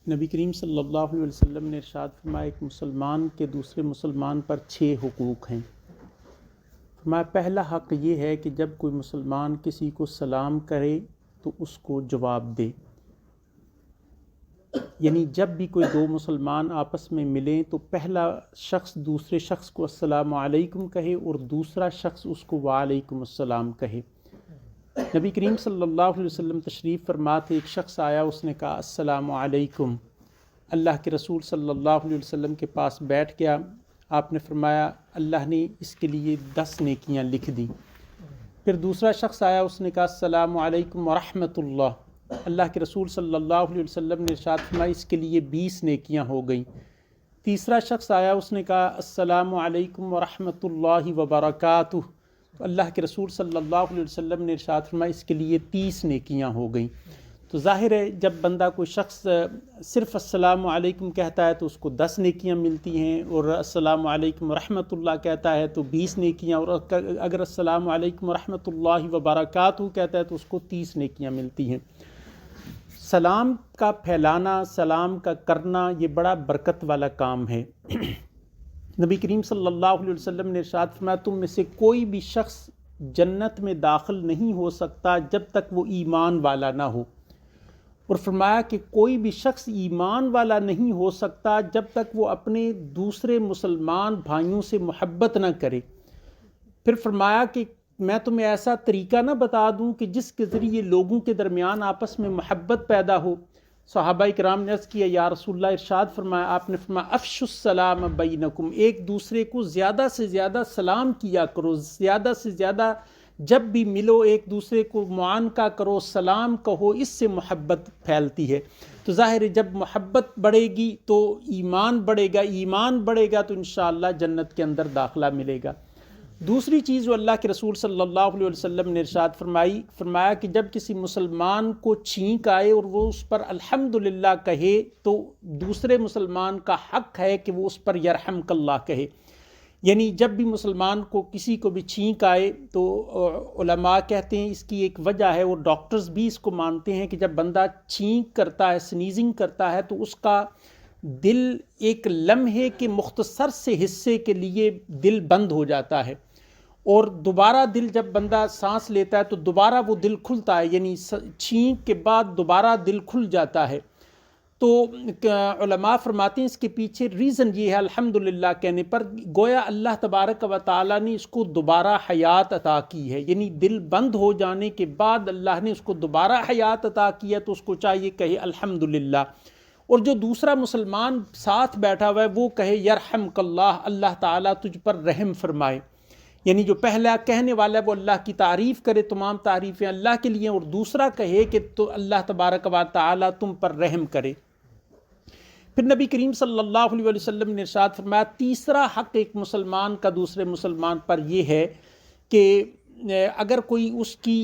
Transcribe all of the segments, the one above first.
نبی کریم صلی اللہ علیہ وسلم نے ارشاد فرمایا ایک مسلمان کے دوسرے مسلمان پر 6 حقوق ہیں۔ فرمایا پہلا حق یہ ہے کہ جب کوئی مسلمان کسی کو سلام کرے تو اس کو جواب دے، یعنی جب بھی کوئی 2 مسلمان آپس میں ملیں تو پہلا شخص دوسرے شخص کو السلام علیکم کہے اور دوسرا شخص اس کو وعلیکم السلام کہے۔ نبی کریم صلی اللہ علیہ وسلم تشریف فرما تھے، ایک شخص آیا، اس نے کہا السلام علیکم۔ اللہ کے رسول صلی اللہ علیہ وسلم کے پاس بیٹھ گیا۔ آپ نے فرمایا اللہ نے اس کے لیے 10 نیکیاں لکھ دیں۔ پھر دوسرا شخص آیا، اس نے کہا السلام علیکم ورحمۃ اللہ۔ اللہ کے رسول صلی اللہ علیہ وسلم نے ارشاد فرمایا اس کے لیے 20 نیکیاں ہو گئیں۔ تیسرا شخص آیا، اس نے کہا السلام علیکم ورحمۃ اللہ وبرکاتہ۔ تو اللہ کے رسول صلی اللہ علیہ وسلم نے ارشاد فرمایا اس کے لیے 30 نیکیاں ہو گئیں۔ تو ظاہر ہے جب بندہ کوئی شخص صرف السلام علیکم کہتا ہے تو اس کو 10 نیکیاں ملتی ہیں، اور السلام علیکم ورحمۃ اللہ کہتا ہے تو 20 نیکیاں، اور اگر السلام علیکم ورحمۃ اللہ وبرکاتہ کہتا ہے تو اس کو 30 نیکیاں ملتی ہیں۔ سلام کا پھیلانا، سلام کا کرنا، یہ بڑا برکت والا کام ہے۔ نبی کریم صلی اللہ علیہ وسلم نے ارشاد فرمایا تم میں سے کوئی بھی شخص جنت میں داخل نہیں ہو سکتا جب تک وہ ایمان والا نہ ہو، اور فرمایا کہ کوئی بھی شخص ایمان والا نہیں ہو سکتا جب تک وہ اپنے دوسرے مسلمان بھائیوں سے محبت نہ کرے۔ پھر فرمایا کہ میں تمہیں ایسا طریقہ نہ بتا دوں کہ جس کے ذریعے لوگوں کے درمیان آپس میں محبت پیدا ہو۔ صحابہ کرام نے عرض کیا یا رسول اللہ، ارشاد فرمایا، آپ نے فرمایا افشوا السلام بینکم، ایک دوسرے کو زیادہ سے زیادہ سلام کیا کرو، زیادہ سے زیادہ جب بھی ملو ایک دوسرے کو معانقہ کرو، سلام کہو، اس سے محبت پھیلتی ہے۔ تو ظاہر ہے جب محبت بڑھے گی تو ایمان بڑھے گا، ایمان بڑھے گا تو انشاءاللہ جنت کے اندر داخلہ ملے گا۔ دوسری چیز جو اللہ کے رسول صلی اللہ علیہ وسلم نے ارشاد فرمایا کہ جب کسی مسلمان کو چھینک آئے اور وہ اس پر الحمدللہ کہے تو دوسرے مسلمان کا حق ہے کہ وہ اس پر یرحمک اللہ کہے۔ یعنی جب بھی مسلمان کو کسی کو بھی چھینک آئے تو علماء کہتے ہیں اس کی ایک وجہ ہے، اور ڈاکٹرز بھی اس کو مانتے ہیں کہ جب بندہ چھینک کرتا ہے، سنیزنگ کرتا ہے، تو اس کا دل ایک لمحے کے مختصر سے حصے کے لیے دل بند ہو جاتا ہے، اور دوبارہ دل جب بندہ سانس لیتا ہے تو دوبارہ وہ دل کھلتا ہے، یعنی چھینک کے بعد دوبارہ دل کھل جاتا ہے۔ تو علماء فرماتے ہیں اس کے پیچھے ریزن یہ ہے الحمدللہ کہنے پر گویا اللہ تبارک و تعالیٰ نے اس کو دوبارہ حیات عطا کی ہے، یعنی دل بند ہو جانے کے بعد اللہ نے اس کو دوبارہ حیات عطا کیا تو اس کو چاہیے کہے الحمدللہ، اور جو دوسرا مسلمان ساتھ بیٹھا ہوا ہے وہ کہے یرحمک اللہ، اللہ تعالیٰ تجھ پر رحم فرمائے۔ یعنی جو پہلا کہنے والا ہے وہ اللہ کی تعریف کرے، تمام تعریفیں اللہ کے لیے، اور دوسرا کہے کہ تو اللہ تبارک و تعالیٰ تم پر رحم کرے۔ پھر نبی کریم صلی اللہ علیہ وسلم نے ارشاد فرمایا تیسرا حق ایک مسلمان کا دوسرے مسلمان پر یہ ہے کہ اگر کوئی اس کی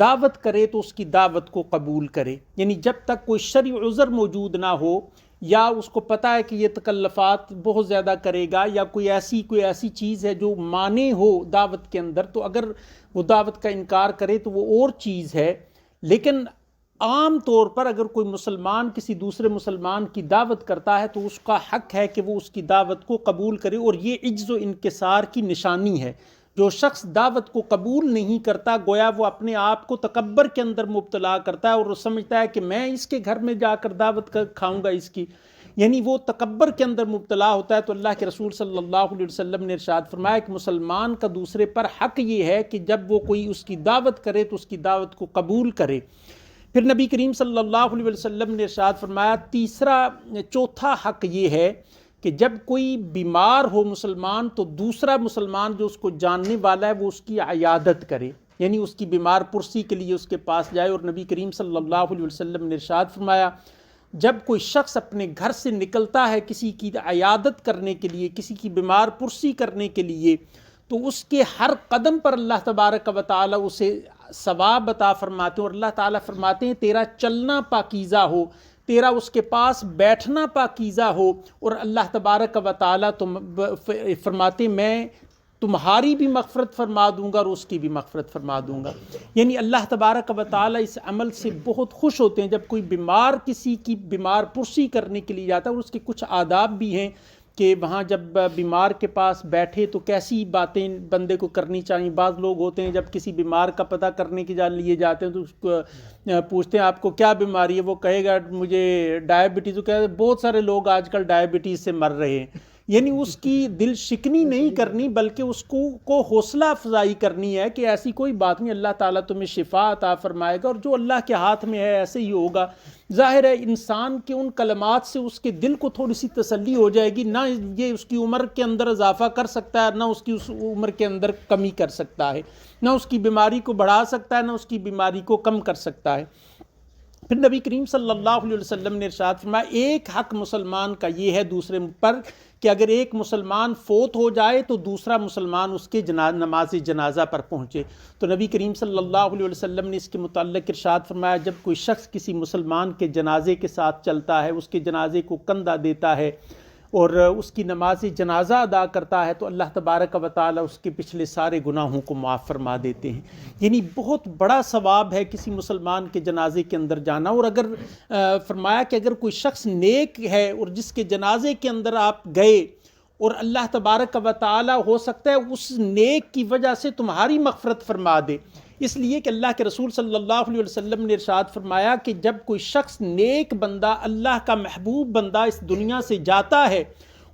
دعوت کرے تو اس کی دعوت کو قبول کرے، یعنی جب تک کوئی شرعی عذر موجود نہ ہو، یا اس کو پتہ ہے کہ یہ تکلفات بہت زیادہ کرے گا، یا کوئی ایسی چیز ہے جو مانع ہو دعوت کے اندر، تو اگر وہ دعوت کا انکار کرے تو وہ اور چیز ہے۔ لیکن عام طور پر اگر کوئی مسلمان کسی دوسرے مسلمان کی دعوت کرتا ہے تو اس کا حق ہے کہ وہ اس کی دعوت کو قبول کرے، اور یہ عجز و انکسار کی نشانی ہے۔ جو شخص دعوت کو قبول نہیں کرتا گویا وہ اپنے آپ کو تکبر کے اندر مبتلا کرتا ہے، اور وہ سمجھتا ہے کہ میں اس کے گھر میں جا کر دعوت کھاؤں گا اس کی، یعنی وہ تکبر کے اندر مبتلا ہوتا ہے۔ تو اللہ کے رسول صلی اللہ علیہ وسلم نے ارشاد فرمایا کہ مسلمان کا دوسرے پر حق یہ ہے کہ جب وہ کوئی اس کی دعوت کرے تو اس کی دعوت کو قبول کرے۔ پھر نبی کریم صلی اللہ علیہ وسلم نے ارشاد فرمایا چوتھا حق یہ ہے کہ جب کوئی بیمار ہو مسلمان تو دوسرا مسلمان جو اس کو جاننے والا ہے وہ اس کی عیادت کرے، یعنی اس کی بیمار پرسی کے لیے اس کے پاس جائے۔ اور نبی کریم صلی اللہ علیہ وسلم نے ارشاد فرمایا جب کوئی شخص اپنے گھر سے نکلتا ہے کسی کی عیادت کرنے کے لیے، کسی کی بیمار پرسی کرنے کے لیے، تو اس کے ہر قدم پر اللہ تبارک و تعالیٰ اسے ثواب عطا فرماتے ہیں، اور اللہ تعالیٰ فرماتے ہیں تیرا چلنا پاکیزہ ہو، تیرا اس کے پاس بیٹھنا پاکیزہ ہو، اور اللہ تبارک و تعالیٰ فرماتے ہیں میں تمہاری بھی مغفرت فرما دوں گا اور اس کی بھی مغفرت فرما دوں گا۔ یعنی اللہ تبارک و تعالیٰ اس عمل سے بہت خوش ہوتے ہیں۔ جب کوئی بیمار کسی کی بیمار پرسی کرنے کے لیے جاتا ہے، اور اس کے کچھ آداب بھی ہیں کہ وہاں جب بیمار کے پاس بیٹھے تو کیسی باتیں بندے کو کرنی چاہیے۔ بعض لوگ ہوتے ہیں جب کسی بیمار کا پتہ کرنے کے لیے جاتے ہیں تو اس کو پوچھتے ہیں آپ کو کیا بیماری ہے، وہ کہے گا مجھے ڈائبٹیز، تو کہتے ہیں بہت سارے لوگ آج کل ڈائبٹیز سے مر رہے ہیں۔ یعنی اس کی دل شکنی نہیں کرنی، بلکہ اس کو حوصلہ افزائی کرنی ہے کہ ایسی کوئی بات نہیں، اللہ تعالیٰ تمہیں شفا عطا فرمائے گا، اور جو اللہ کے ہاتھ میں ہے ایسے ہی ہوگا۔ ظاہر ہے انسان کے ان کلمات سے اس کے دل کو تھوڑی سی تسلی ہو جائے گی، نہ یہ اس کی عمر کے اندر اضافہ کر سکتا ہے، نہ اس کی اس عمر کے اندر کمی کر سکتا ہے، نہ اس کی بیماری کو بڑھا سکتا ہے، نہ اس کی بیماری کو کم کر سکتا ہے۔ پھر نبی کریم صلی اللہ علیہ وسلم نے ارشاد فرمایا ایک حق مسلمان کا یہ ہے دوسرے پر کہ اگر ایک مسلمان فوت ہو جائے تو دوسرا مسلمان اس کے نماز جنازہ پر پہنچے۔ تو نبی کریم صلی اللہ علیہ وسلم نے اس کے متعلق ارشاد فرمایا جب کوئی شخص کسی مسلمان کے جنازے کے ساتھ چلتا ہے، اس کے جنازے کو کندھا دیتا ہے اور اس کی نماز جنازہ ادا کرتا ہے، تو اللہ تبارک و تعالیٰ اس کے پچھلے سارے گناہوں کو معاف فرما دیتے ہیں۔ یعنی بہت بڑا ثواب ہے کسی مسلمان کے جنازے کے اندر جانا۔ اور اگر فرمایا کہ اگر کوئی شخص نیک ہے اور جس کے جنازے کے اندر آپ گئے اور اللہ تبارک و تعالیٰ ہو سکتا ہے اس نیک کی وجہ سے تمہاری مغفرت فرما دے، اس لیے کہ اللہ کے رسول صلی اللہ علیہ وسلم نے ارشاد فرمایا کہ جب کوئی شخص نیک بندہ، اللہ کا محبوب بندہ اس دنیا سے جاتا ہے،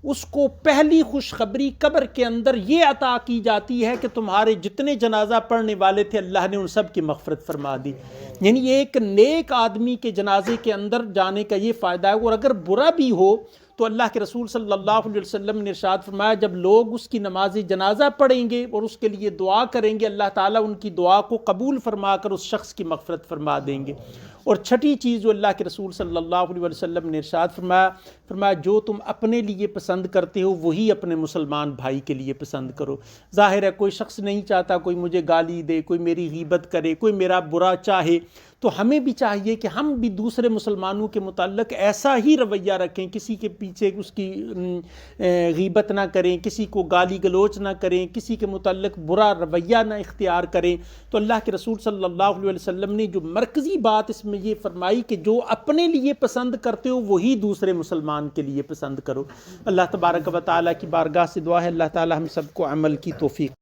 اس کو پہلی خوشخبری قبر کے اندر یہ عطا کی جاتی ہے کہ تمہارے جتنے جنازہ پڑھنے والے تھے اللہ نے ان سب کی مغفرت فرما دی۔ یعنی ایک نیک آدمی کے جنازے کے اندر جانے کا یہ فائدہ ہے۔ اور اگر برا بھی ہو تو اللہ کے رسول صلی اللہ علیہ وسلم نے ارشاد فرمایا جب لوگ اس کی نماز جنازہ پڑھیں گے اور اس کے لیے دعا کریں گے، اللہ تعالیٰ ان کی دعا کو قبول فرما کر اس شخص کی مغفرت فرما دیں گے۔ اور چھٹی چیز جو اللہ کے رسول صلی اللہ علیہ وسلم نے ارشاد فرمایا جو تم اپنے لیے پسند کرتے ہو وہی اپنے مسلمان بھائی کے لیے پسند کرو۔ ظاہر ہے کوئی شخص نہیں چاہتا کوئی مجھے گالی دے، کوئی میری غیبت کرے، کوئی میرا برا چاہے، تو ہمیں بھی چاہیے کہ ہم بھی دوسرے مسلمانوں کے متعلق ایسا ہی رویہ رکھیں، کسی کے پیچھے اس کی غیبت نہ کریں، کسی کو گالی گلوچ نہ کریں، کسی کے متعلق برا رویہ نہ اختیار کریں۔ تو اللہ کے رسول صلی اللہ علیہ وسلم نے جو مرکزی بات اس میں یہ فرمائی کہ جو اپنے لیے پسند کرتے ہو وہی دوسرے مسلمان کے لیے پسند کرو۔ اللہ تبارک و تعالیٰ کی بارگاہ سے دعا ہے اللہ تعالیٰ ہم سب کو عمل کی توفیق